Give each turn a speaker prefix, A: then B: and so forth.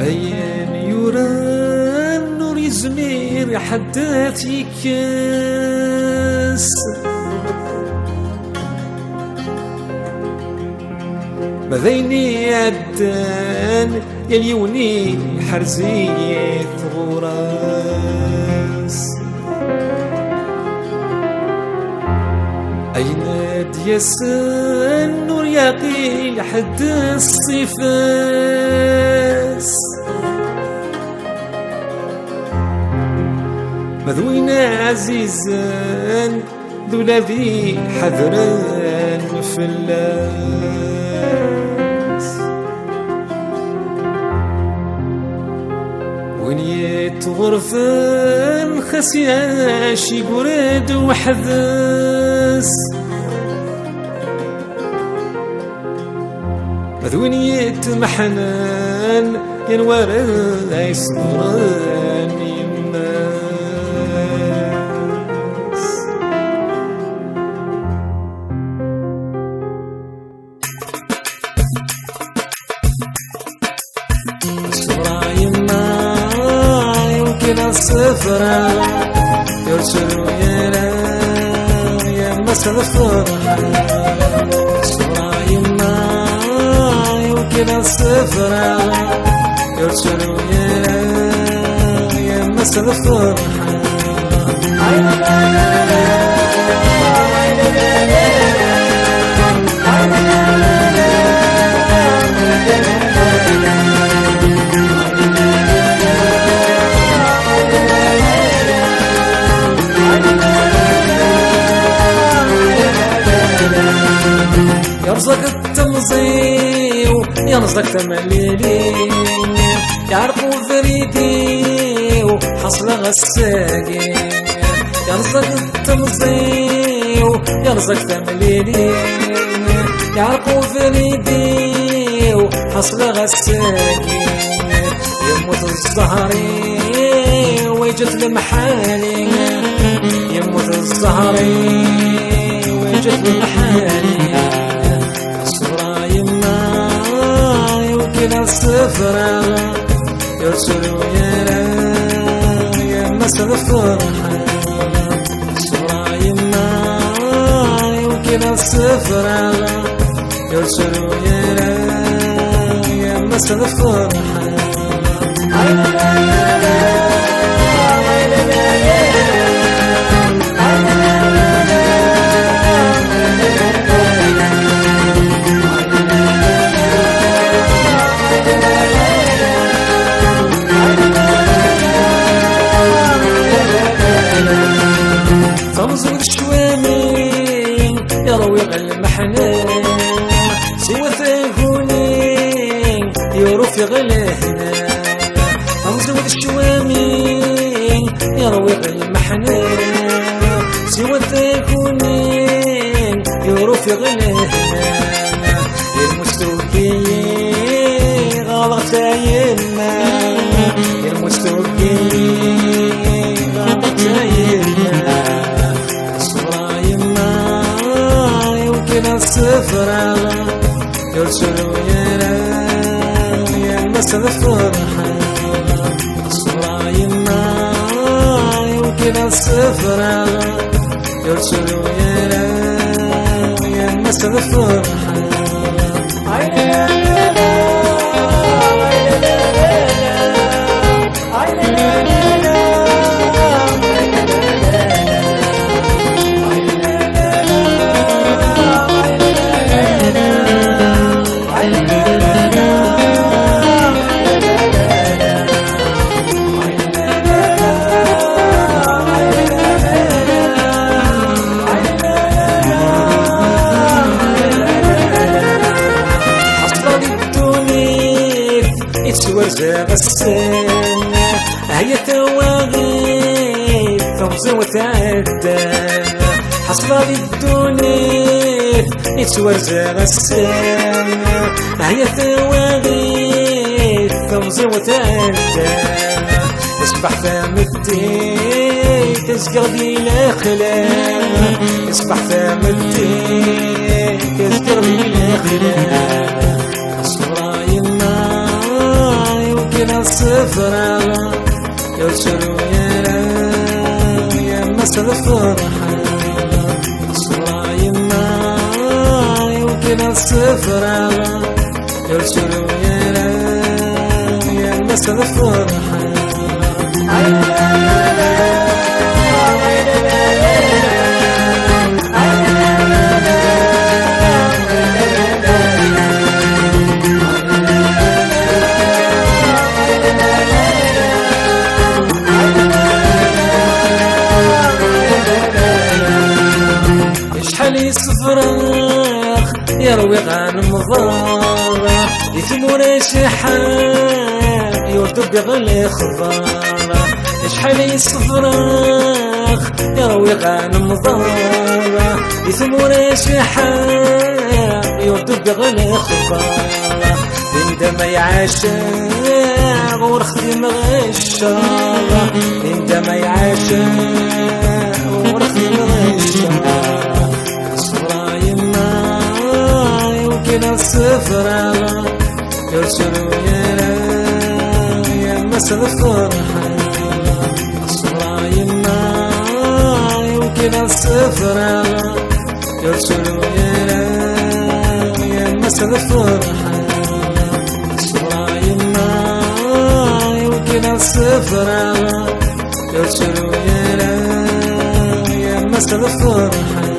A: أيام يوران نور يزمير حدات يكاس مذيني عدان يليوني حرزية غراس أين ديسان نور يقي حد الصفاس مذوينا عزيزان ذو الذي حذران فلاس ونيت غرفان خسياش يقرد وحذاس مذوينيت محنان ينور يصبران يماس الصبرا يما يمكن الصفرا يرسل ويرا يما الفرحة الصبرا يما يمكن الصفرا يرسل ويرا يما الفرحة يرزق التمزيو يرزق تمليلين يعرفوا فريدي وحصل غساقين يرزق التمزيو يرزق تمليلين يعرفوا فريدي وحصل غساقين يموت الزهري ويجت لمحالي يموت الزهري ويجت لمحالي الصبرا يما يمكن الصفرا يرسل ويرا يما الفرحة الصبرا يما يمكن الصفرا يرسل ويرا يما الفرحة فمزور الشوامين يروي المحنان سوى ثاهونين يروف يغلهنا فمزور الشوامين يروي المحنان سوى ثاهونين يروف يغلهنا المستوكي غلط يما المستوكي غلط يما الصفرا يرسل ويرا يما الفرحة الصبرا يما يمكن الصفرا يرسل ويرا يما الفرحة ورزاق السن هي تواغيث فوز وتعدى حصل الدنيا يتورزاق السن هي تواغيث فوز وتعدى يصبح فم الدين تزقر دي الاخلاق يصبح فم الدين تزقر دي الاخلاق الصبرا يما يمكن الصفرة يرسلوا يا مسا الفرحة الصفرة يما يمكن الصفرة يرسلوا يا مسا الفرحة شحال صفراخ يروي غانم ضارة يثمون شحال يردب بغلي خضارة شحال صفراخ يروي غانم ضارة يثمون شحال يردب بغلي خضارة عندما يعاشق ورخدم غشارة عندما يعاشق ورخدم غشارة الصفرة يرسلوا يا مسا الفرحة الصفرة يما يمكن الصفرة يرسلوا يا مسا الفرحة الصفرة يما يمكن الصفرة يرسلوا يا مسا الفرحة